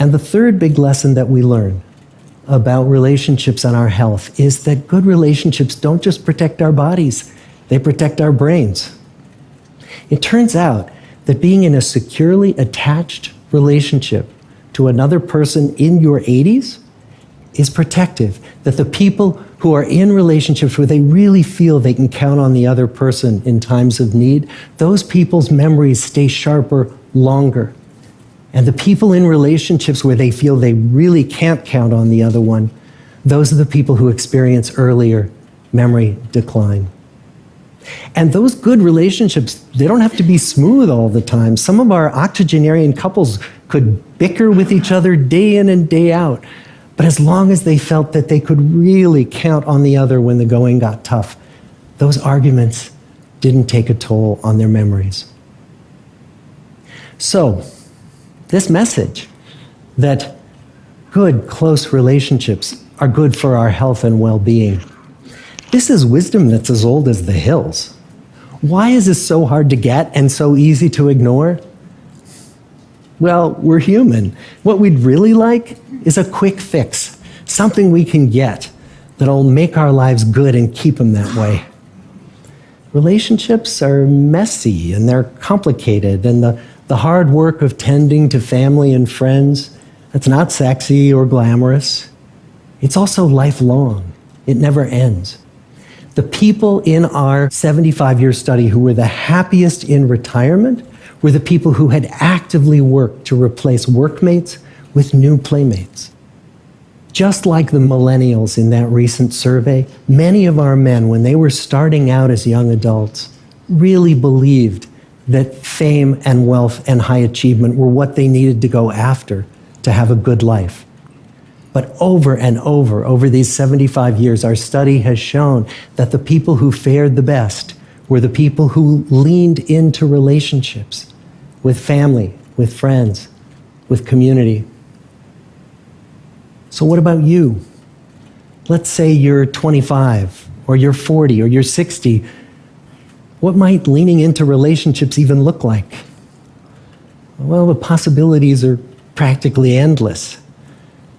And the third big lesson that we learn about relationships and our health is that good relationships don't just protect our bodies, they protect our brains. It turns out that being in a securely attached relationship to another person in your 80s is protective, that the people who are in relationships where they really feel they can count on the other person in times of need, those people's memories stay sharper longer. And the people in relationships where they feel they really can't count on the other one, those are the people who experience earlier memory decline. And those good relationships, they don't have to be smooth all the time. Some of our octogenarian couples could bicker with each other day in and day out. But as long as they felt that they could really count on the other when the going got tough, those arguments didn't take a toll on their memories. So, this message that good, close relationships are good for our health and well-being, this is wisdom that's as old as the hills. Why is this so hard to get and so easy to ignore? Well, we're human. What we'd really like is a quick fix, something we can get that'll make our lives good and keep them that way. Relationships are messy and they're complicated, and the hard work of tending to family and friends, that's not sexy or glamorous. It's also lifelong. It never ends. The people in our 75-year study who were the happiest in retirement were the people who had actively worked to replace workmates with new playmates. Just like the millennials in that recent survey, many of our men, when they were starting out as young adults, really believed that fame and wealth and high achievement were what they needed to go after to have a good life. But over and over these 75 years, our study has shown that the people who fared the best were the people who leaned into relationships with family, with friends, with community. So what about you? Let's say you're 25, or you're 40, or you're 60. What might leaning into relationships even look like? Well, the possibilities are practically endless.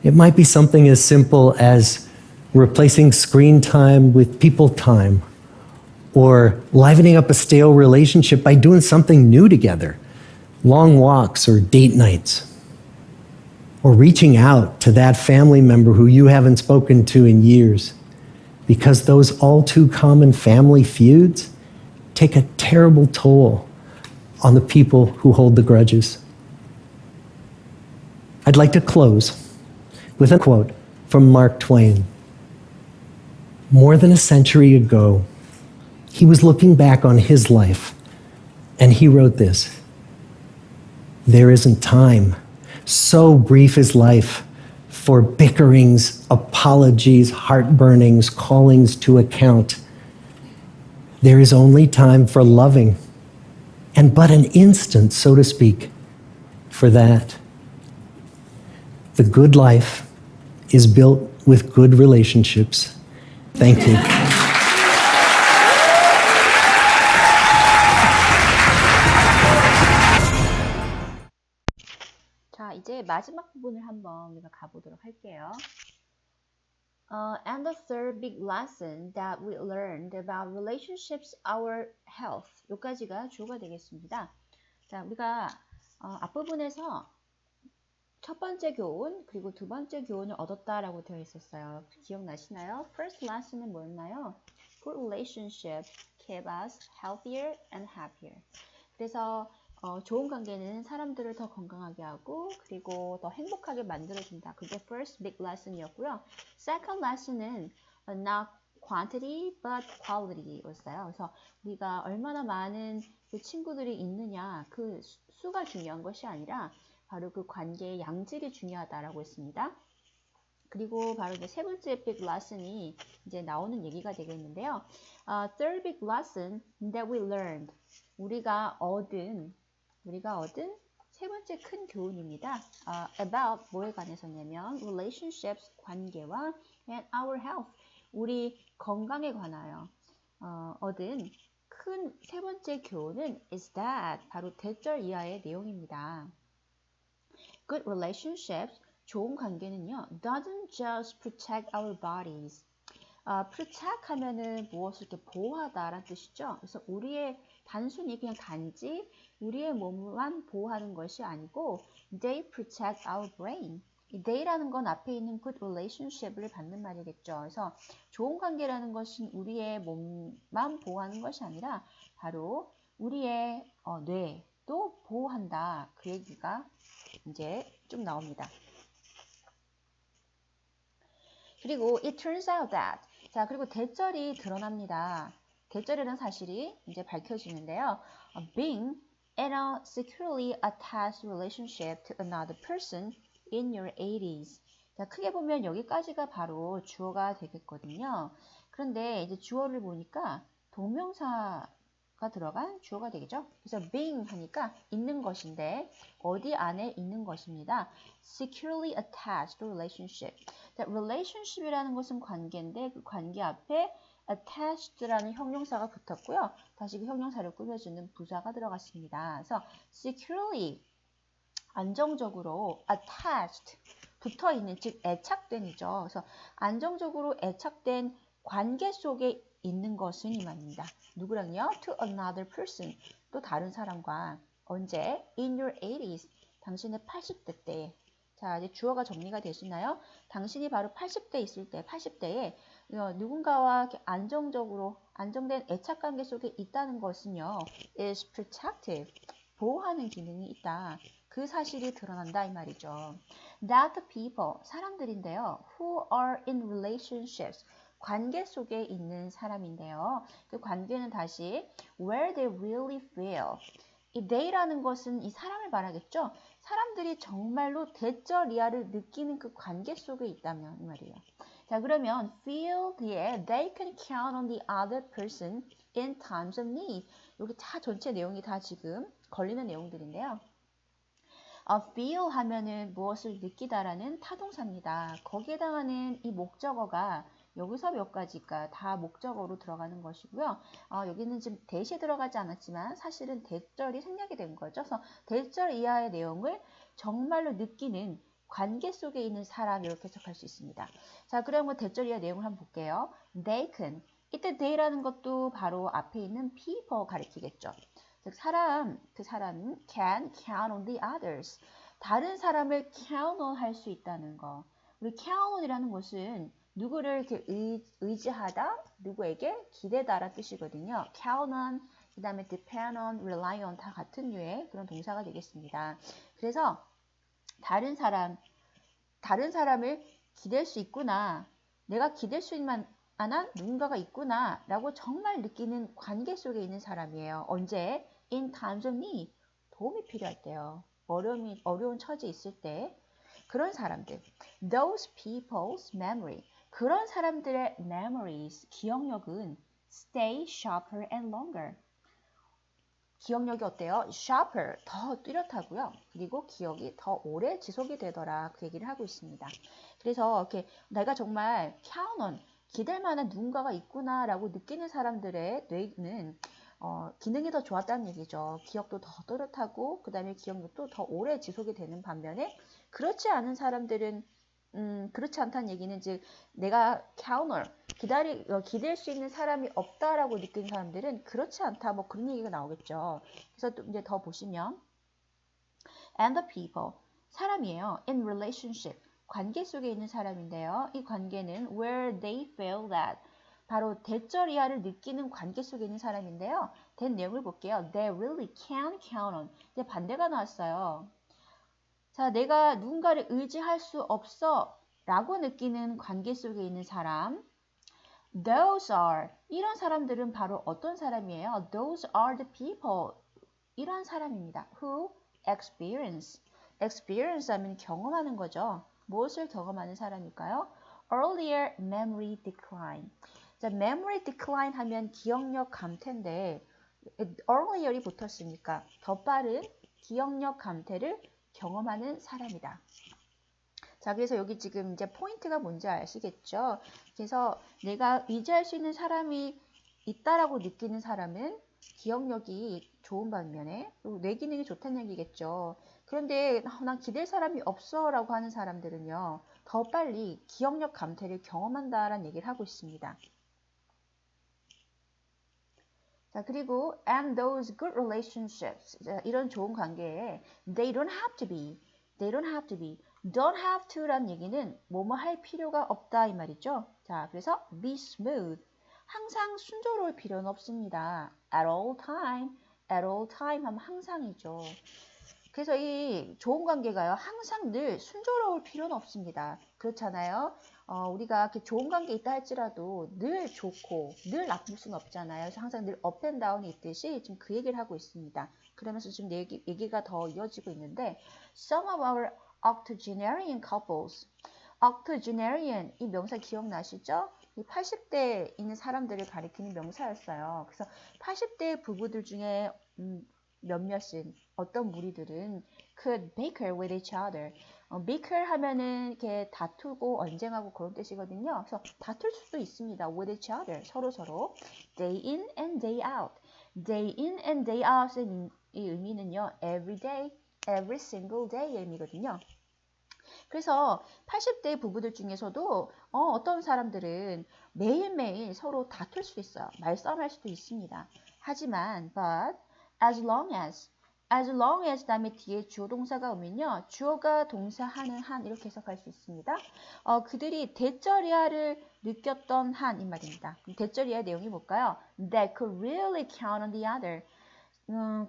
It might be something as simple as replacing screen time with people time, or livening up a stale relationship by doing something new together, long walks or date nights, or reaching out to that family member who you haven't spoken to in years, because those all too common family feuds take a terrible toll on the people who hold the grudges. I'd like to close with a quote from Mark Twain. More than a century ago, he was looking back on his life, and he wrote this: "There isn't time, so brief is life, for bickerings, apologies, heartburnings, callings to account. There is only time for loving, and but an instant, so to speak, for that. The good life is built with good relationships." Thank you. 자, 이제 마지막 부분을 한번 우리가 가보도록 할게요. And the third big lesson that we learned about relationships, our health. 여기까지가 주어가 되겠습니다. 자, 우리가 앞부분에서 첫 번째 교훈 그리고 두 번째 교훈을 얻었다라고 되어 있었어요. 기억나시나요? First lesson은 뭐였나요? Good relationship keep us healthier and happier. 그래서 좋은 관계는 사람들을 더 건강하게 하고 그리고 더 행복하게 만들어준다. 그게 first big lesson이었고요. Second lesson은 not quantity but quality였어요. 그래서 우리가 얼마나 많은 그 친구들이 있느냐, 그 수가 중요한 것이 아니라 바로 그 관계의 양질이 중요하다라고 했습니다. 그리고 바로 이제 세 번째 big lesson이 이제 나오는 얘기가 되겠는데요. Third big lesson that we learned. 우리가 얻은 세 번째 큰 교훈입니다. About 뭐에 관해서냐면 relationships, 관계와 and our health, 우리 건강에 관하여 얻은 큰 세 번째 교훈은 is that 바로 대절 이하의 내용입니다. Good relationships, 좋은 관계는요, doesn't just protect our bodies. protect 하면은 무엇을 이렇게 보호하다라는 뜻이죠. 그래서 우리의 단순히 그냥 단지 우리의 몸만 보호하는 것이 아니고 they protect our brain. 이 they라는 건 앞에 있는 good relationship을 받는 말이겠죠. 그래서 좋은 관계라는 것은 우리의 몸만 보호하는 것이 아니라 바로 우리의 뇌도 보호한다. 그 얘기가 이제 좀 나옵니다. 그리고 it turns out that 자 그리고 대절이 드러납니다. 대절이라는 사실이 이제 밝혀지는데요. Being in a securely attached relationship to another person in your 80s. 자 크게 보면 여기까지가 바로 주어가 되겠거든요. 그런데 이제 주어를 보니까 동명사가 들어간 주어가 되겠죠. 그래서 being 하니까 있는 것인데 어디 안에 있는 것입니다. Securely attached relationship. 자, relationship이라는 것은 관계인데 그 관계 앞에 attached라는 형용사가 붙었고요. 다시 그 형용사를 꾸며주는 부사가 들어갔습니다. 그래서 securely 안정적으로 attached 붙어있는 즉 애착된이죠. 그래서 안정적으로 애착된 관계 속에 있는 것은 이 말입니다. 누구랑요? To another person. 또 다른 사람과. 언제? In your 80s. 당신의 80대 때에. 자, 이제 주어가 정리가 되시나요? 당신이 바로 80대 있을 때, 80대에 누군가와 안정적으로, 안정된 애착관계 속에 있다는 것은요, is protective. 보호하는 기능이 있다. 그 사실이 드러난다 이 말이죠. That the people, 사람들인데요, who are in relationships, 관계 속에 있는 사람인데요. 그 관계는 다시 where they really feel. 이 they라는 것은 이 사람을 말하겠죠. 사람들이 정말로 대절이하를 느끼는 그 관계 속에 있다면 이 말이에요. 자 그러면 feel 뒤에 they can count on the other person in times of need. 여기 다 전체 내용이 다 지금 걸리는 내용들인데요. feel 하면은 무엇을 느끼다라는 타동사입니다. 거기에 해당하는 이 목적어가 여기서 몇 가지가 다 목적어로 들어가는 것이고요. 여기는 지금 대시 들어가지 않았지만 사실은 대절이 생략이 된 거죠. 그래서 대절 이하의 내용을 정말로 느끼는 관계 속에 있는 사람 이렇게 해석할 수 있습니다. 자, 그러면 대절 이하 내용을 한번 볼게요. They can. 이때 they라는 것도 바로 앞에 있는 people 가리키겠죠. 즉 그 사람은 can count on the others. 다른 사람을 count on 할 수 있다는 거. 우리 count on이라는 것은 누구를 이렇게 의지하다, 누구에게 기대다라는 뜻이거든요. count on, 그 다음에 depend on, rely on 다 같은 류의 그런 동사가 되겠습니다. 그래서 다른 사람을 기댈 수 있구나. 내가 기댈 수 있는 만한 누군가가 있구나 라고 정말 느끼는 관계 속에 있는 사람이에요. 언제? In times of need. 도움이 필요할 때요. 어려운 처지에 있을 때 그런 사람들. Those people's memory. 그런 사람들의 memories, 기억력은 stay sharper and longer. 기억력이 어때요? sharper, 더 뚜렷하고요. 그리고 기억이 더 오래 지속이 되더라. 그 얘기를 하고 있습니다. 그래서 이렇게 내가 정말 count on, 기댈 만한 누군가가 있구나라고 느끼는 사람들의 뇌는 기능이 더 좋았다는 얘기죠. 기억도 더 또렷하고 그 다음에 기억력도 더 오래 지속이 되는 반면에 그렇지 않은 사람들은 그렇지 않다는 얘기는 즉 내가 counter, 기댈 수 있는 사람이 없다라고 느끼는 사람들은 그렇지 않다 뭐 그런 얘기가 나오겠죠. 그래서 또 이제 더 보시면 and the people, 사람이에요. in relationship, 관계 속에 있는 사람인데요. 이 관계는 where they feel that, 바로 대절 이하를 느끼는 관계 속에 있는 사람인데요. 된 내용을 볼게요. They really can count on. 이제 반대가 나왔어요. 자, 내가 누군가를 의지할 수 없어 라고 느끼는 관계 속에 있는 사람. Those are, 이런 사람들은 바로 어떤 사람이에요? Those are the people. 이런 사람입니다. Who experience. experience 하면 경험하는 거죠. 무엇을 경험하는 사람일까요? Earlier memory decline. 자, memory decline 하면 기억력 감퇴인데 earlier이 붙었으니까 더 빠른 기억력 감퇴를 경험하는 사람이다. 자, 그래서 여기 지금 이제 포인트가 뭔지 아시겠죠? 그래서 내가 의지할 수 있는 사람이 있다라고 느끼는 사람은 기억력이 좋은 반면에 뇌 기능이 좋다는 얘기겠죠. 그런데 난 기댈 사람이 없어 라고 하는 사람들은요. 더 빨리 기억력 감퇴를 경험한다라는 얘기를 하고 있습니다. 자, 그리고 and those good relationships. 자, 이런 좋은 관계에 they don't have to be. They don't have to be. Don't have to라는 얘기는 뭐뭐 할 필요가 없다 이 말이죠. 자, 그래서 be smooth. 항상 순조로울 필요는 없습니다. At all time. At all time 하면 항상이죠. 그래서 이 좋은 관계가요, 항상 늘 순조로울 필요는 없습니다. 그렇잖아요. 우리가 이렇게 좋은 관계 있다 할지라도 늘 좋고 늘 나쁠 수는 없잖아요. 그래서 항상 늘 업 앤 다운이 있듯이 지금 그 얘기를 하고 있습니다. 그러면서 지금 얘기가 더 이어지고 있는데 Some of our octogenarian couples octogenarian 이 명사 기억나시죠? 이 80대에 있는 사람들을 가리키는 명사였어요. 그래서 80대 부부들 중에 몇몇은 어떤 무리들은 could bicker with each other. bicker 하면은 이렇게 다투고 언쟁하고 그런 뜻이거든요. 그래서 다툴 수도 있습니다. with each other. 서로. day in and day out. day in and day out의 이 의미는요. every day, every single day의 의미거든요. 그래서 80대 부부들 중에서도 어떤 사람들은 매일매일 서로 다툴 수 있어요. 말싸움할 수도 있습니다. 하지만 but as long as 다음에 뒤에 주어 동사가 오면요. 주어가 동사하는 한 이렇게 해석할 수 있습니다. 그들이 대절이야를 느꼈던 한 이 말입니다. 대절이야의 내용이 뭘까요? That could really count on the other.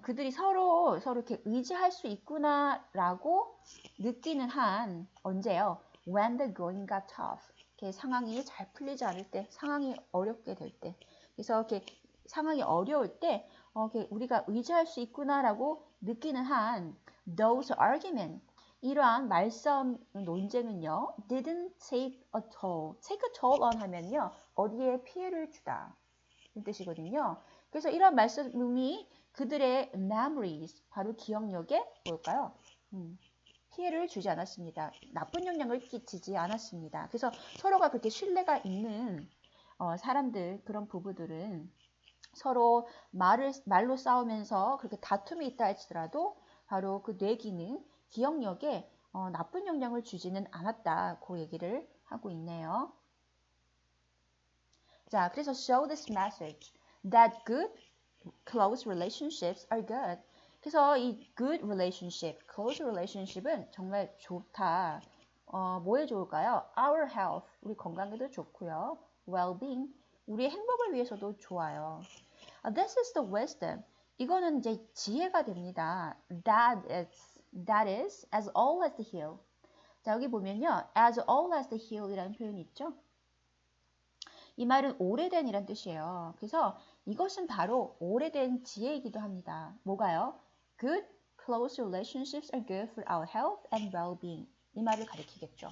그들이 서로 이렇게 의지할 수 있구나라고 느끼는 한 언제요? When the going got tough. 이렇게 상황이 잘 풀리지 않을 때, 상황이 어렵게 될 때. 그래서 이렇게 상황이 어려울 때 이렇게 우리가 의지할 수 있구나라고 느끼는 한 those argument. 이러한 말싸움 논쟁은요. didn't take a toll. take a toll on 하면요. 어디에 피해를 주다. 이 뜻이거든요. 그래서 이런 말씀이 그들의 memories, 바로 기억력에 뭘까요? 피해를 주지 않았습니다. 나쁜 영향을 끼치지 않았습니다. 그래서 서로가 그렇게 신뢰가 있는 사람들, 그런 부부들은 서로 말로 싸우면서 그렇게 다툼이 있다 할지라도 바로 그 뇌 기능, 기억력에 나쁜 영향을 주지는 않았다. 그 얘기를 하고 있네요. 자, 그래서 show this message that good close relationships are good. 그래서 이 good relationship, close relationship은 정말 좋다. 뭐에 좋을까요? Our health, 우리 건강에도 좋고요. Well-being, 우리의 행복을 위해서도 좋아요. This is the wisdom. 이거는 이제 지혜가 됩니다. That is as old as the hill. 자, 여기 보면요. as old as the hill이라는 표현이 있죠. 이 말은 오래된 이란 뜻이에요. 그래서 이것은 바로 오래된 지혜이기도 합니다. 뭐가요? Good close relationships are good for our health and well-being. 이 말을 가리키겠죠.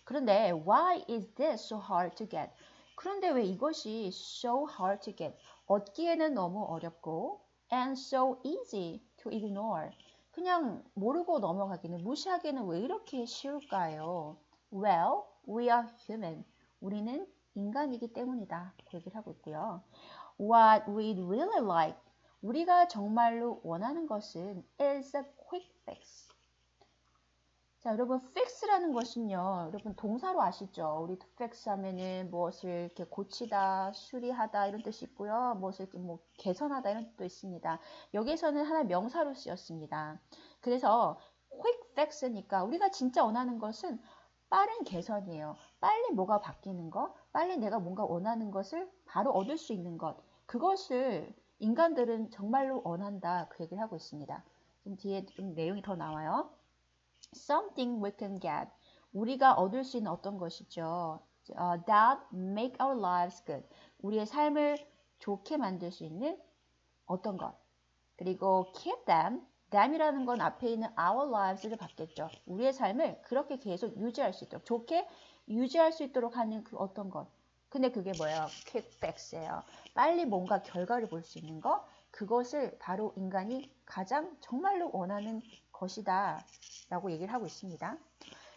그런데 why is this so hard to get? 그런데 왜 이것이 so hard to get? 얻기에는 너무 어렵고 and so easy to ignore. 그냥 모르고 넘어가기는, 무시하기는 왜 이렇게 쉬울까요? Well, we are human. 우리는 인간이기 때문이다. 그 얘기를 하고 있고요. What we'd really like, 우리가 정말로 원하는 것은 is a quick fix. 자, 여러분, fix라는 것은요, 여러분 동사로 아시죠? 우리 fix 하면은 무엇을 이렇게 고치다, 수리하다 이런 뜻이 있고요. 무엇을 이렇게 뭐 개선하다 이런 뜻도 있습니다. 여기에서는 하나의 명사로 쓰였습니다. 그래서 quick fix니까 우리가 진짜 원하는 것은 빠른 개선이에요. 빨리 뭐가 바뀌는 것, 빨리 내가 뭔가 원하는 것을 바로 얻을 수 있는 것, 그것을 인간들은 정말로 원한다. 그 얘기를 하고 있습니다. 좀 뒤에 좀 내용이 더 나와요. Something we can get. 우리가 얻을 수 있는 어떤 것이죠. That make our lives good. 우리의 삶을 좋게 만들 수 있는 어떤 것. 그리고 keep them. them이라는 건 앞에 있는 our lives를 받겠죠. 우리의 삶을 그렇게 계속 유지할 수 있도록, 좋게 유지할 수 있도록 하는 그 어떤 것. 근데 그게 뭐예요? quick fix예요. 빨리 뭔가 결과를 볼 수 있는 것. 그것을 바로 인간이 가장 정말로 원하는 것이다 라고 얘기를 하고 있습니다.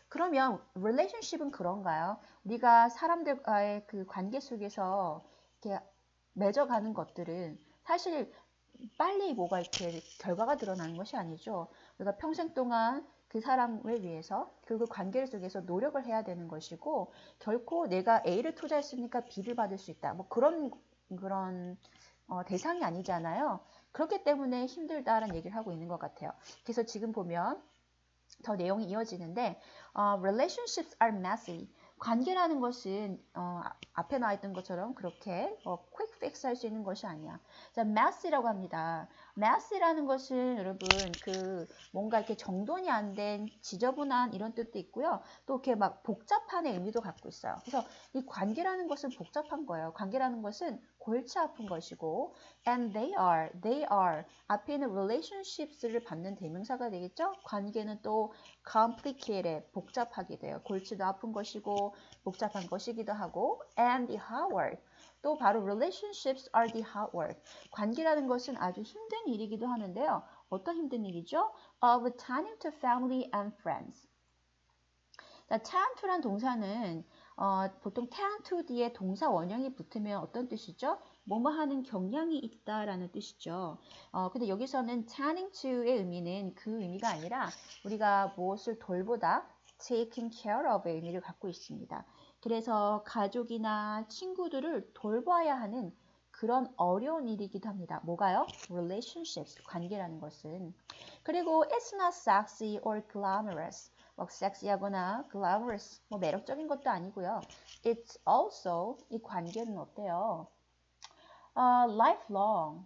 그러면 relationship은 그런가요? 우리가 사람들과의 그 관계 속에서 이렇게 맺어가는 것들은 사실 빨리 뭐가 이렇게 결과가 드러나는 것이 아니죠. 우리가 평생 동안 그 사람을 위해서 그 관계를 속에서 노력을 해야 되는 것이고 결코 내가 A를 투자했으니까 B를 받을 수 있다. 뭐 그런 대상이 아니잖아요. 그렇기 때문에 힘들다라는 얘기를 하고 있는 것 같아요. 그래서 지금 보면 더 내용이 이어지는데 relationships are messy. 관계라는 것은 앞에 나와 있던 것처럼 그렇게 quick fix 할 수 있는 것이 아니야. 자, messy라고 합니다. messy라는 것은 여러분 그 뭔가 이렇게 정돈이 안 된 지저분한 이런 뜻도 있고요. 또 이렇게 막 복잡한의 의미도 갖고 있어요. 그래서 이 관계라는 것은 복잡한 거예요. 관계라는 것은 골치 아픈 것이고 and they are 앞에 있는 relationships를 받는 대명사가 되겠죠? 관계는 또 complicated, 복잡하게 돼요. 골치도 아픈 것이고 복잡한 것이기도 하고 and the hard work. 또 바로 relationships are the hard work. 관계라는 것은 아주 힘든 일이기도 하는데요. 어떤 힘든 일이죠? Of tending to family and friends. 자, tend to란 동사는 보통 tend to 뒤에 동사 원형이 붙으면 어떤 뜻이죠? 뭐뭐 하는 경향이 있다라는 뜻이죠. 근데 여기서는 tending to의 의미는 그 의미가 아니라 우리가 무엇을 돌보다 taking care of의 의미를 갖고 있습니다. 그래서 가족이나 친구들을 돌봐야 하는 그런 어려운 일이기도 합니다. 뭐가요? relationships, 관계라는 것은. 그리고 it's not sexy or glamorous. 막 섹시하거나 glamorous, 뭐 매력적인 것도 아니고요. It's also, 이 관계는 어때요? lifelong,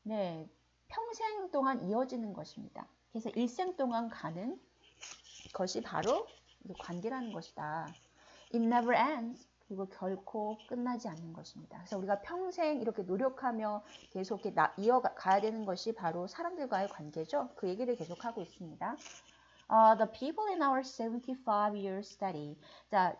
네, 평생 동안 이어지는 것입니다. 그래서 일생 동안 가는 것이 바로 관계라는 것이다. It never ends. 그리고 결코 끝나지 않는 것입니다. 그래서 우리가 평생 이렇게 노력하며 계속 이렇게 이어가야 되는 것이 바로 사람들과의 관계죠. 그 얘기를 계속하고 있습니다. The people in our 75-year study. 자,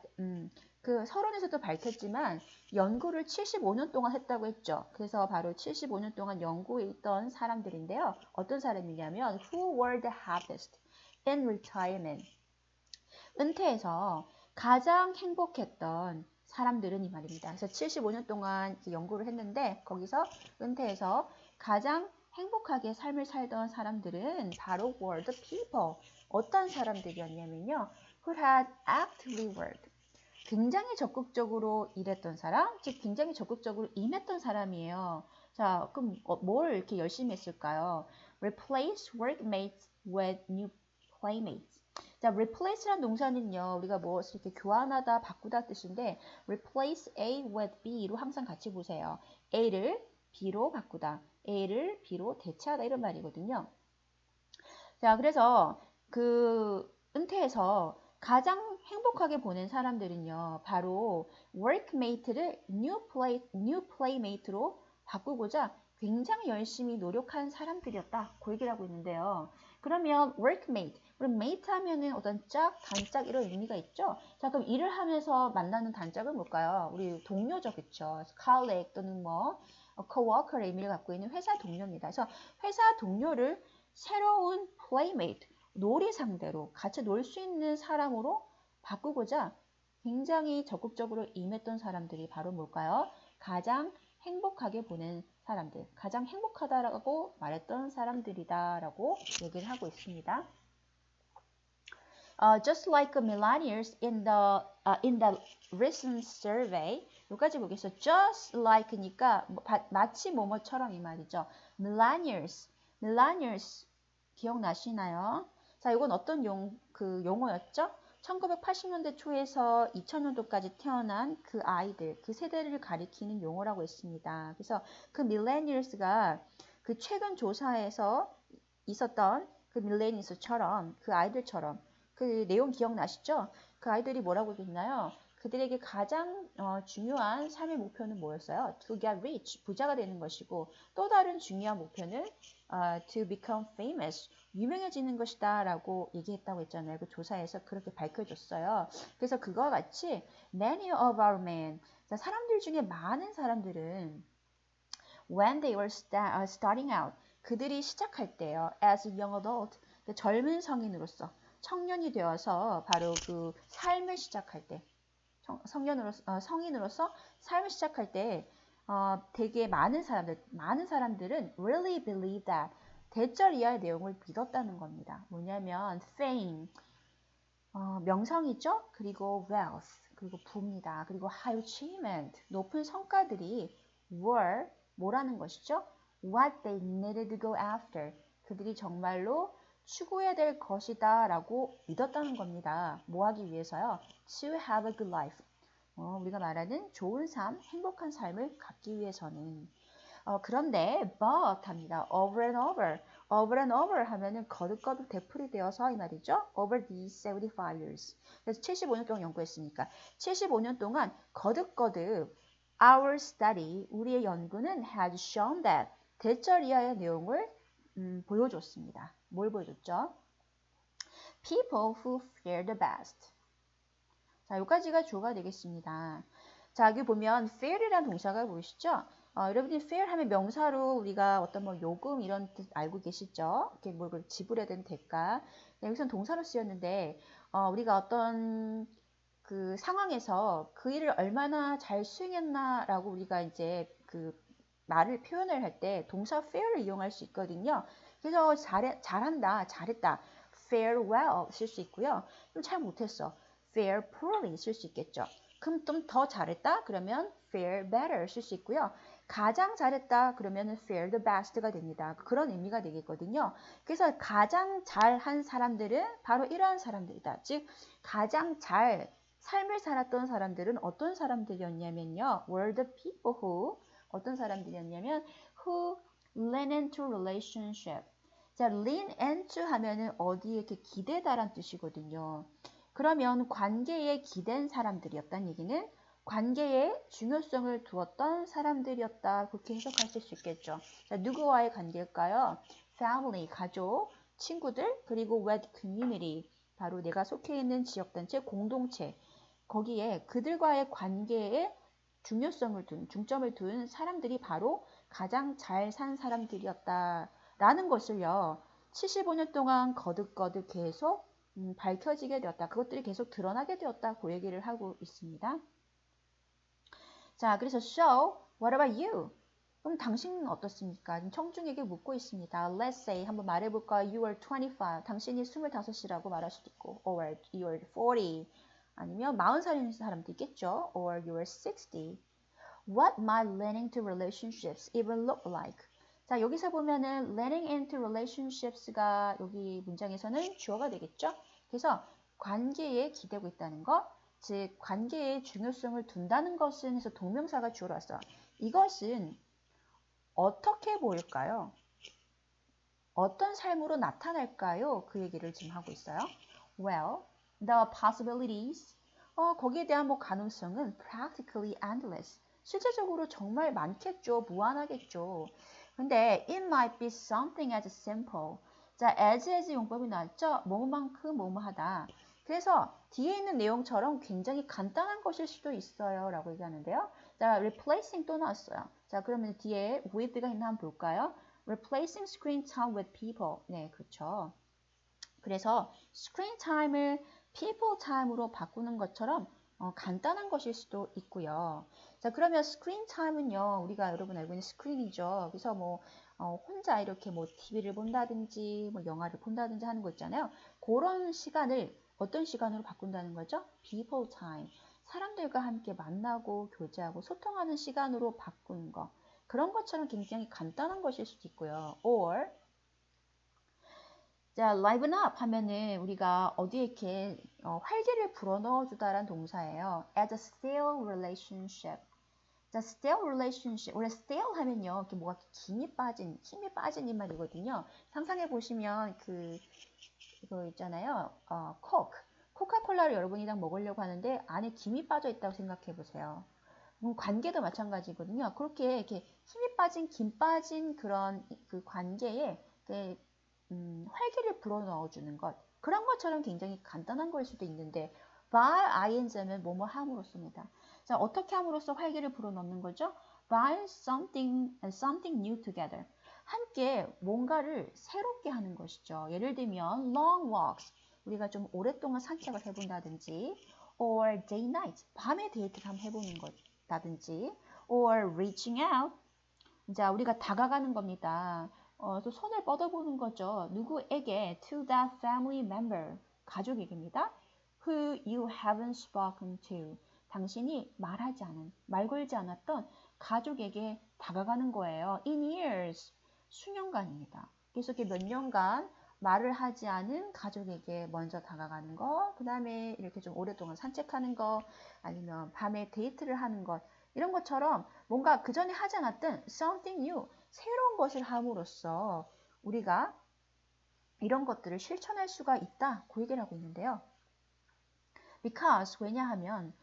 그 서론에서도 밝혔지만 연구를 75년 동안 했다고 했죠. 그래서 바로 75년 동안 연구에 있던 사람들인데요. 어떤 사람이냐면 who were the happiest in retirement. 은퇴해서 가장 행복했던 사람들은 이 말입니다. 그래서 75년 동안 연구를 했는데 거기서 은퇴해서 가장 행복하게 삶을 살던 사람들은 바로 were the people. 어떤 사람들이었냐면요. who had actively worked. 굉장히 적극적으로 일했던 사람, 즉 굉장히 적극적으로 임했던 사람이에요. 자, 그럼 뭘 이렇게 열심히 했을까요? Replace workmates with new playmates. 자, replace란 동사는요, 우리가 무엇을 이렇게 교환하다, 바꾸다 뜻인데, replace A with B로 항상 같이 보세요. A를 B로 바꾸다, A를 B로 대체하다 이런 말이거든요. 자, 그래서 그 은퇴해서 가장 행복하게 보낸 사람들은요, 바로 workmate를 new playmate로 바꾸고자 굉장히 열심히 노력한 사람들이었다. 그 얘기를 하고 있는데요. 그러면 workmate, 우리 mate 하면은 어떤 짝, 단짝 이런 의미가 있죠. 자, 그럼 일을 하면서 만나는 단짝은 뭘까요? 우리 동료죠, 그쵸? colleague 또는 뭐 coworker의 의미를 갖고 있는 회사 동료입니다. 그래서 회사 동료를 새로운 playmate, 놀이 상대로 같이 놀 수 있는 사람으로 바꾸고자 굉장히 적극적으로 임했던 사람들이 바로 뭘까요? 가장 행복하게 보낸 사람들, 가장 행복하다라고 말했던 사람들이다라고 얘기를 하고 있습니다. Just like millennials in the recent survey, 여기까지 보겠어요. Just like니까 마치 뭐뭐처럼 이 말이죠. millennials 기억나시나요? 자, 이건 어떤 용어였죠? 1980년대 초에서 2000년도까지 태어난 그 아이들, 그 세대를 가리키는 용어라고 했습니다. 그래서 그 밀레니얼스가 그 최근 조사에서 있었던 그 밀레니얼스처럼, 그 아이들처럼 그 내용 기억나시죠? 그 아이들이 뭐라고 했나요? 그들에게 가장 중요한 삶의 목표는 뭐였어요? To get rich, 부자가 되는 것이고 또 다른 중요한 목표는 to become famous, 유명해지는 것이다 라고 얘기했다고 했잖아요. 그 조사에서 그렇게 밝혀졌어요. 그래서 그와 같이 many of our men, 사람들 중에 많은 사람들은 when they were starting out, 그들이 시작할 때요. as a young adult, 젊은 성인으로서, 청년이 되어서 바로 그 삶을 시작할 때, 성인으로서 삶을 시작할 때 되게 많은 사람들은 really believe that 대절 이하의 내용을 믿었다는 겁니다. 뭐냐면 fame, 명성이죠. 그리고 wealth, 그리고 부입니다. 그리고 high achievement, 높은 성과들이 were 뭐라는 것이죠? What they needed to go after. 그들이 정말로 추구해야 될 것이다 라고 믿었다는 겁니다. 뭐 하기 위해서요? To have a good life. 우리가 말하는 좋은 삶, 행복한 삶을 갖기 위해서는. 그런데 but 합니다. over and over. over and over 하면은 거듭거듭 되풀이 되어서 이 말이죠. over these 75 years. 그래서 75년 동안 연구했으니까 75년 동안 거듭거듭 our study, 우리의 연구는 has shown that 대절 이하의 내용을 보여줬습니다. 뭘 보여줬죠? People who fear the best. 자, 여기까지가 주어가 되겠습니다. 자, 여기 보면 fear이라는 동사가 보이시죠? 여러분이 fair 하면 명사로 우리가 어떤 뭐 요금 이런 뜻 알고 계시죠? 이렇게 뭐 지불해야 되는 대가. 네, 여기서는 동사로 쓰였는데 우리가 어떤 그 상황에서 그 일을 얼마나 잘 수행했나라고 우리가 이제 그 말을 표현을 할 때 동사 fair를 이용할 수 있거든요. 그래서 잘한다, 잘했다, fare well 쓸 수 있고요. 좀 잘 못했어, fare poorly 쓸 수 있겠죠. 그럼 좀 더 잘했다? 그러면 fare better 쓸 수 있고요. 가장 잘했다? 그러면 fare the best가 됩니다. 그런 의미가 되겠거든요. 그래서 가장 잘한 사람들은 바로 이러한 사람들이다. 즉 가장 잘 삶을 살았던 사람들은 어떤 사람들이었냐면요. were the people who 어떤 사람들이었냐면 who lean into relationship. 자, lean into 하면은 어디에 이렇게 기대다란 뜻이거든요. 그러면 관계에 기댄 사람들이었다는 얘기는 관계에 중요성을 두었던 사람들이었다. 그렇게 해석하실 수 있겠죠. 자, 누구와의 관계일까요? family, 가족, 친구들, 그리고 with community, 바로 내가 속해 있는 지역단체, 공동체. 거기에 그들과의 관계에 중점을 둔 사람들이 바로 가장 잘 산 사람들이었다라는 것을요. 75년 동안 거듭거듭 계속 밝혀지게 되었다. 그것들이 계속 드러나게 되었다. 그 얘기를 하고 있습니다. 자, 그래서 so, what about you? 그럼 당신은 어떻습니까? 청중에게 묻고 있습니다. Let's say, 한번 말해볼까? You are 25. 당신이 25이라고 말할 수도 있고, or you are 40. 아니면 40살인 사람도 있겠죠. Or you are 60. What might leading to relationships even look like? 자, 여기서 보면은 leading into relationships가 여기 문장에서는 주어가 되겠죠. 그래서 관계에 기대고 있다는 것, 즉 관계에 중요성을 둔다는 것은 해서 동명사가 주어로 왔어요. 이것은 어떻게 보일까요? 어떤 삶으로 나타날까요? 그 얘기를 지금 하고 있어요. Well, the possibilities, 거기에 대한 뭐 가능성은 practically endless. 실제적으로 정말 많겠죠. 무한하겠죠. 근데 it might be something as simple. 자, as 용법이 나왔죠? 뭐만큼 뭐뭐하다. 그래서 뒤에 있는 내용처럼 굉장히 간단한 것일 수도 있어요. 라고 얘기하는데요. 자, replacing 또 나왔어요. 자, 그러면 뒤에 with가 있나 한번 볼까요? Replacing screen time with people. 네, 그렇죠. 그래서 screen time을 people time으로 바꾸는 것처럼 간단한 것일 수도 있고요. 자, 그러면 screen time은요, 우리가 여러분 알고 있는 스크린이죠. 그래서 뭐 혼자 이렇게 뭐 TV를 본다든지 뭐 영화를 본다든지 하는 거 있잖아요. 그런 시간을 어떤 시간으로 바꾼다는 거죠? people time. 사람들과 함께 만나고 교제하고 소통하는 시간으로 바꾸는 거. 그런 것처럼 굉장히 간단한 것일 수도 있고요. or 자, liven up 하면은 우리가 어디에 이렇게 활기를 불어넣어 주다라는 동사예요. as a stale relationship. 자, stale relationship. 원래 stale 하면요, 이렇게 뭐가 힘이 빠진 이 말이거든요. 상상해 보시면 그거 있잖아요. 코크. 코카콜라를 여러분이 딱 먹으려고 하는데 안에 김이 빠져 있다고 생각해 보세요. 관계도 마찬가지거든요. 그렇게 이렇게 힘이 빠진, 김 빠진 그런 그 관계에 활기를 불어넣어주는 것. 그런 것처럼 굉장히 간단한 걸 수도 있는데 by ing면 뭐뭐 함으로써입니다. 자, 어떻게 함으로써 활기를 불어넣는 거죠? by something new together. 함께 뭔가를 새롭게 하는 것이죠. 예를 들면 long walks. 우리가 좀 오랫동안 산책을 해본다든지 or day night. 밤에 데이트를 한번 해보는 것이라든지 or reaching out. 자, 우리가 다가가는 겁니다. 또 손을 뻗어보는 거죠. 누구에게? To that family member. 가족에게입니다. Who you haven't spoken to. 당신이 말하지 않은, 말 걸지 않았던 가족에게 다가가는 거예요. In years. 수년간입니다. 그래서 이렇게 몇 년간 말을 하지 않은 가족에게 먼저 다가가는 거, 그 다음에 이렇게 좀 오랫동안 산책하는 거, 아니면 밤에 데이트를 하는 것, 이런 것처럼 뭔가 그 전에 하지 않았던 something new, 새로운 것을 함으로써 우리가 이런 것들을 실천할 수가 있다. 그 얘기를 하고 있는데요. Because, 왜냐하면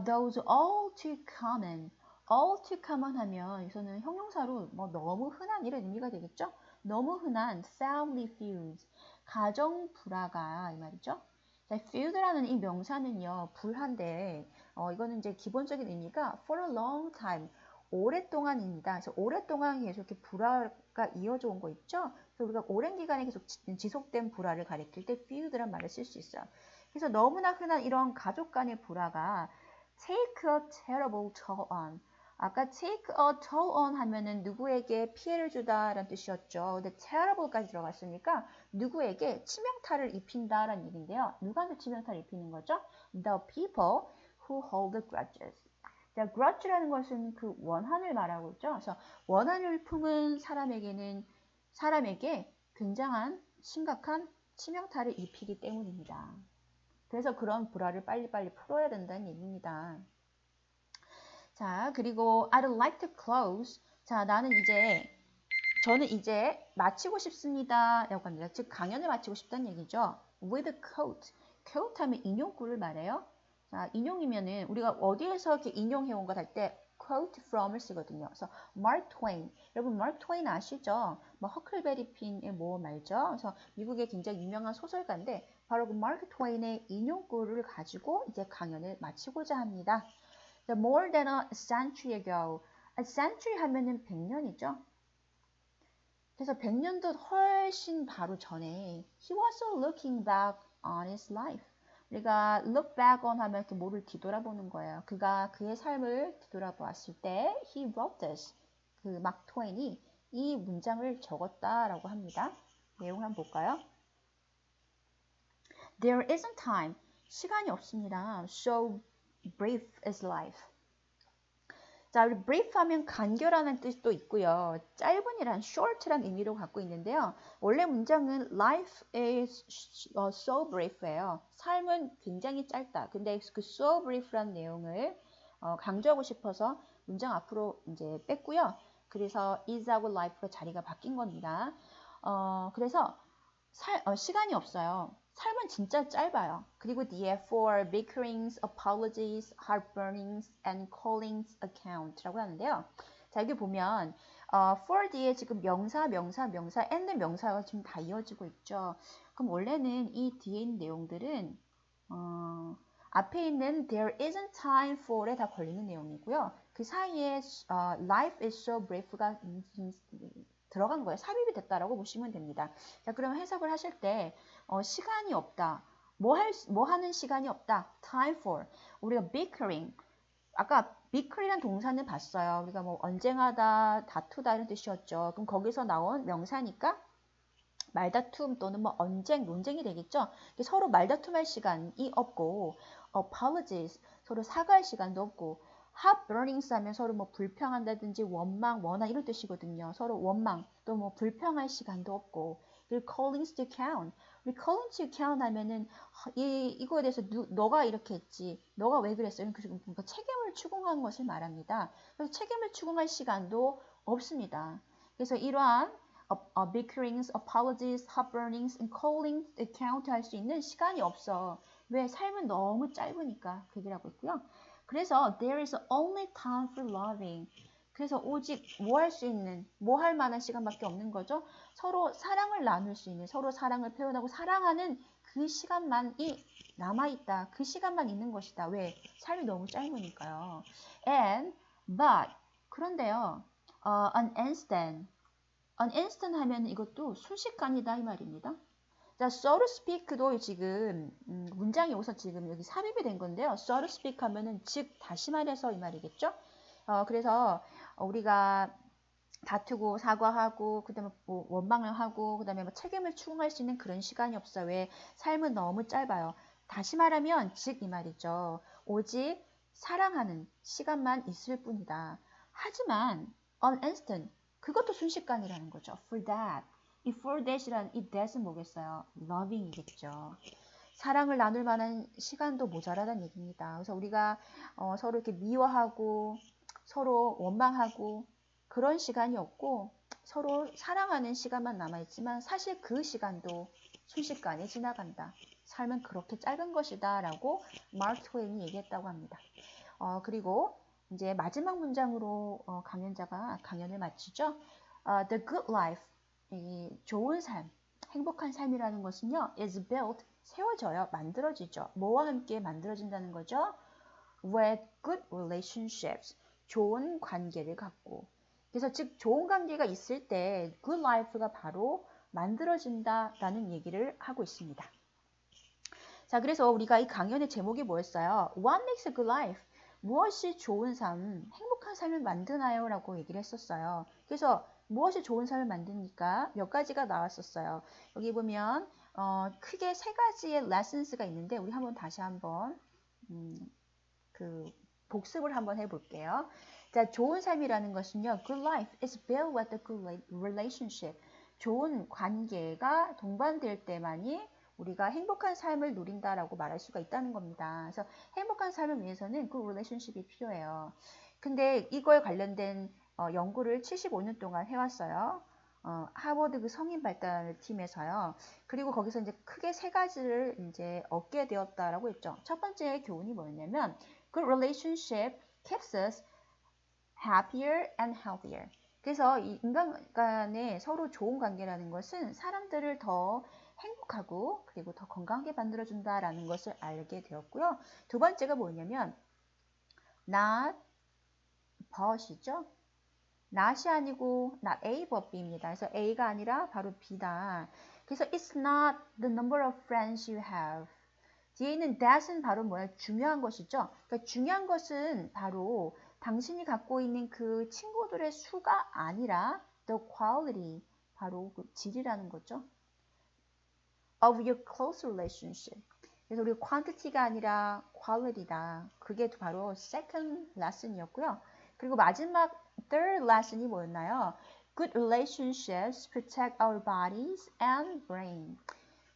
those all too common, all too common 하면 여기서는 형용사로 뭐 너무 흔한 이런 의미가 되겠죠? 너무 흔한 family feuds, 가정 불화가 이 말이죠. 자, feud라는 이 명사는요, 불화인데 이거는 이제 기본적인 의미가 for a long time, 오랫동안입니다. 그래서 오랫동안 계속 이렇게 불화가 이어져 온 거 있죠? 그래서 우리가 오랜 기간에 계속 지속된 불화를 가리킬 때 feud란 말을 쓸 수 있어요. 그래서 너무나 흔한 이런 가족 간의 불화가 take a terrible toll on. 아까 take a toll on 하면은 누구에게 피해를 주다라는 뜻이었죠. 근데 terrible까지 들어갔으니까 누구에게 치명타를 입힌다라는 얘기인데요. 누구한테 치명타를 입히는 거죠? The people who hold grudges. 자, grudge라는 것은 그 원한을 말하고 있죠. 그래서 원한을 품은 사람에게 굉장한 심각한 치명타를 입히기 때문입니다. 그래서 그런 불화를 빨리빨리 풀어야 된다는 얘기입니다. 자, 그리고 I'd like to close. 자, 저는 이제 마치고 싶습니다. 라고 합니다. 즉, 강연을 마치고 싶다는 얘기죠. With a quote. quote 하면 인용구를 말해요. 자, 인용이면은 우리가 어디에서 이렇게 인용해온 것 할 때 quote from을 쓰거든요. 그래서 Mark Twain. 여러분, Mark Twain 아시죠? 뭐 허클베리 핀의 모험 알죠? 그래서 미국의 굉장히 유명한 소설가인데 바로 그 마크 트웨인의 인용구를 가지고 이제 강연을 마치고자 합니다. The more than a century ago. A century 하면은 100년이죠. 그래서 100년도 훨씬 바로 전에 He was looking back on his life. 우리가 look back on 하면 이렇게 뭐를 뒤돌아보는 거예요. 그가 그의 삶을 뒤돌아보았을 때 He wrote this. 그 마크 트웨인이 이 문장을 적었다라고 합니다. 내용 한번 볼까요? There isn't time. 시간이 없습니다. So brief is life. 자, 우리 brief 하면 간결하는 뜻도 있고요. 짧은이란 short란 의미로 갖고 있는데요. 원래 문장은 life is so brief예요. 삶은 굉장히 짧다. 근데 그 so brief란 내용을 강조하고 싶어서 문장 앞으로 이제 뺐고요. 그래서 is하고 life가 자리가 바뀐 겁니다. 그래서 시간이 없어요. 삶은 진짜 짧아요. 그리고 뒤에 for bickerings, apologies, heartburnings, and callings account라고 하는데요. 자, 여기 보면 for 뒤에 지금 명사, and 명사가 지금 다 이어지고 있죠. 그럼 원래는 이 뒤에 있는 내용들은 앞에 있는 there isn't time for에 다 걸리는 내용이고요. 그 사이에 life is so brief가 들어간 거예요. 삽입이 됐다라고 보시면 됩니다. 자, 그러면 해석을 하실 때 시간이 없다. 뭐 하는 시간이 없다. time for. 우리가 bickering. 아까 bicker이라는 동사는 봤어요. 우리가 뭐 언쟁하다, 다투다 이런 뜻이었죠. 그럼 거기서 나온 명사니까 말다툼 또는 뭐 언쟁, 논쟁이 되겠죠. 서로 말다툼할 시간이 없고 apologies, 서로 사과할 시간도 없고 heartburnings 하면 서로 뭐 불평한다든지 원망, 원한 이런 뜻이거든요. 서로 원망, 또 뭐 불평할 시간도 없고 그리고 callings to account. 우리 calling to account 하면은 이거에 대해서 너가 이렇게 했지, 너가 왜 그랬어? 이런 그러니까 책임을 추궁하는 것을 말합니다. 그래서 책임을 추궁할 시간도 없습니다. 그래서 이러한 bickerings, apologies, heartburnings, and calling account 할 수 있는 시간이 없어. 왜? 삶은 너무 짧으니까 그 얘기를 하고 있고요. 그래서 there is only time for loving. 그래서 오직 뭐 할 수 있는, 뭐 할 만한 시간밖에 없는 거죠. 서로 사랑을 나눌 수 있는, 서로 사랑을 표현하고 사랑하는 그 시간만이 남아있다. 그 시간만 있는 것이다. 왜? 삶이 너무 짧으니까요. But 그런데요. An instant 하면 이것도 순식간이다 이 말입니다. 자, so to speak도 지금 문장이 여기서 지금 여기 삽입이 된 건데요. so to speak 하면은 즉 다시 말해서 이 말이겠죠. 그래서 우리가 다투고 사과하고 그다음에 뭐 원망을 하고 그다음에 뭐 책임을 추궁할 수 있는 그런 시간이 없어요. 왜? 삶은 너무 짧아요. 다시 말하면 즉 이 말이죠. 오직 사랑하는 시간만 있을 뿐이다. 하지만 an instant 그것도 순식간이라는 거죠. For that. 이 for that이란 이 that은 뭐겠어요? loving이겠죠. 사랑을 나눌 만한 시간도 모자라다는 얘기입니다. 그래서 우리가 서로 이렇게 미워하고 서로 원망하고 그런 시간이 없고 서로 사랑하는 시간만 남아있지만 사실 그 시간도 순식간에 지나간다. 삶은 그렇게 짧은 것이다 라고 마크 트웨인이 얘기했다고 합니다. 그리고 이제 마지막 문장으로 강연자가 강연을 마치죠. The good life, 이 좋은 삶, 행복한 삶이라는 것은요, is built, 세워져요, 만들어지죠. 뭐와 함께 만들어진다는 거죠? With good relationships, 좋은 관계를 갖고. 그래서 즉 좋은 관계가 있을 때 good life가 바로 만들어진다라는 얘기를 하고 있습니다. 자, 그래서 우리가 이 강연의 제목이 뭐였어요? What makes a good life? 무엇이 좋은 삶, 행복한 삶을 만드나요? 라고 얘기를 했었어요. 그래서 무엇이 좋은 삶을 만드니까 몇 가지가 나왔었어요. 여기 보면 크게 세 가지의 lessons가 있는데 우리 다시 한번 그 복습을 한번 해볼게요. 자, 좋은 삶이라는 것은요. Good life is built with a good relationship. 좋은 관계가 동반될 때만이 우리가 행복한 삶을 누린다라고 말할 수가 있다는 겁니다. 그래서 행복한 삶을 위해서는 good relationship이 필요해요. 근데 이거에 관련된 연구를 75년 동안 해왔어요. 하버드 그 성인 발달 팀에서요. 그리고 거기서 이제 크게 세 가지를 이제 얻게 되었다라고 했죠. 첫 번째 교훈이 뭐였냐면 good relationship keeps us happier and healthier. 그래서 이 인간 간의 서로 좋은 관계라는 것은 사람들을 더 행복하고 그리고 더 건강하게 만들어준다라는 것을 알게 되었고요. 두 번째가 뭐냐면 not but이죠. not이 아니고 not A but B입니다. 그래서 A가 아니라 바로 B다. 그래서 it's not the number of friends you have. 뒤에 있는 that은 바로 뭐야? 중요한 것이죠. 그러니까 중요한 것은 바로 당신이 갖고 있는 그 친구들의 수가 아니라 the quality, 바로 그 질이라는 거죠. of your close relationship. 그래서 우리 quantity가 아니라 quality다. 그게 바로 second lesson이었고요. 그리고 마지막 third lesson이 뭐였나요? Good relationships protect our bodies and brain.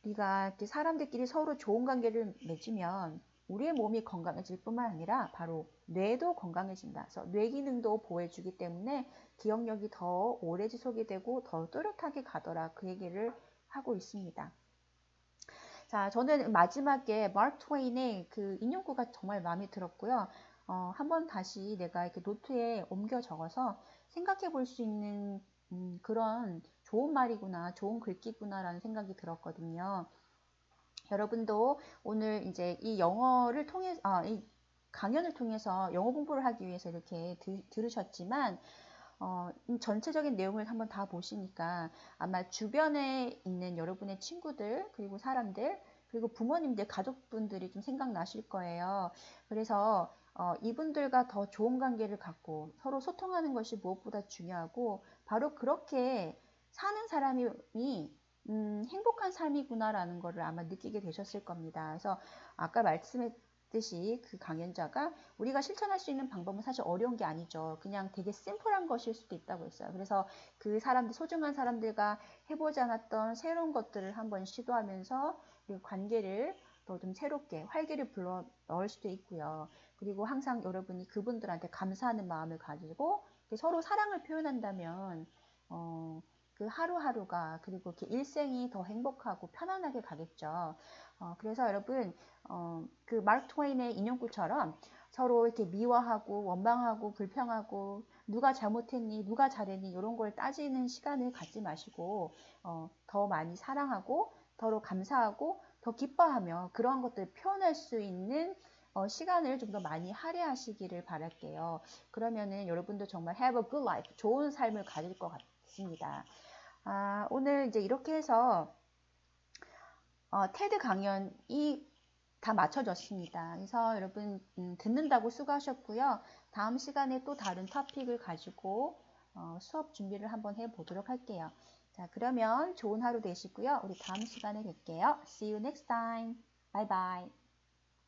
우리가 이렇게 사람들끼리 서로 좋은 관계를 맺으면 우리의 몸이 건강해질 뿐만 아니라 바로 뇌도 건강해진다. 그래서 뇌 기능도 보호해주기 때문에 기억력이 더 오래 지속이 되고 더 또렷하게 가더라. 그 얘기를 하고 있습니다. 자, 저는 마지막에 마크 트웨인의 그 인용구가 정말 마음에 들었고요. 한번 다시 내가 이렇게 노트에 옮겨 적어서 생각해 볼 수 있는 그런 좋은 말이구나, 좋은 글귀구나라는 생각이 들었거든요. 여러분도 오늘 이제 이 영어를 통해, 이 강연을 통해서 영어 공부를 하기 위해서 이렇게 들으셨지만, 전체적인 내용을 한번 다 보시니까 아마 주변에 있는 여러분의 친구들, 그리고 사람들, 그리고 부모님들, 가족분들이 좀 생각나실 거예요. 그래서 이분들과 더 좋은 관계를 갖고 서로 소통하는 것이 무엇보다 중요하고 바로 그렇게 사는 사람이 행복한 삶이구나라는 것을 아마 느끼게 되셨을 겁니다. 그래서 아까 말씀했듯이 그 강연자가 우리가 실천할 수 있는 방법은 사실 어려운 게 아니죠. 그냥 되게 심플한 것일 수도 있다고 했어요. 그래서 그 사람들, 소중한 사람들과 해보지 않았던 새로운 것들을 한번 시도하면서 그리고 관계를 더 좀 새롭게 활기를 불러 넣을 수도 있고요. 그리고 항상 여러분이 그분들한테 감사하는 마음을 가지고 서로 사랑을 표현한다면 그 하루하루가 그리고 이렇게 일생이 더 행복하고 편안하게 가겠죠. 그래서 여러분 그 마크 트웨인의 인용구처럼 서로 이렇게 미워하고 원망하고 불평하고 누가 잘못했니 누가 잘했니 이런 걸 따지는 시간을 갖지 마시고 더 많이 사랑하고 더로 감사하고 더 기뻐하며 그러한 것들을 표현할 수 있는 시간을 좀 더 많이 할애하시기를 바랄게요. 그러면은 여러분도 정말 have a good life, 좋은 삶을 가질 것 같습니다. 오늘 이제 이렇게 해서 테드 강연이 다 마쳐졌습니다. 그래서 여러분 듣는다고 수고하셨고요. 다음 시간에 또 다른 토픽을 가지고 수업 준비를 한번 해보도록 할게요. 자, 그러면 좋은 하루 되시고요. 우리 다음 시간에 뵐게요. See you next time. Bye bye.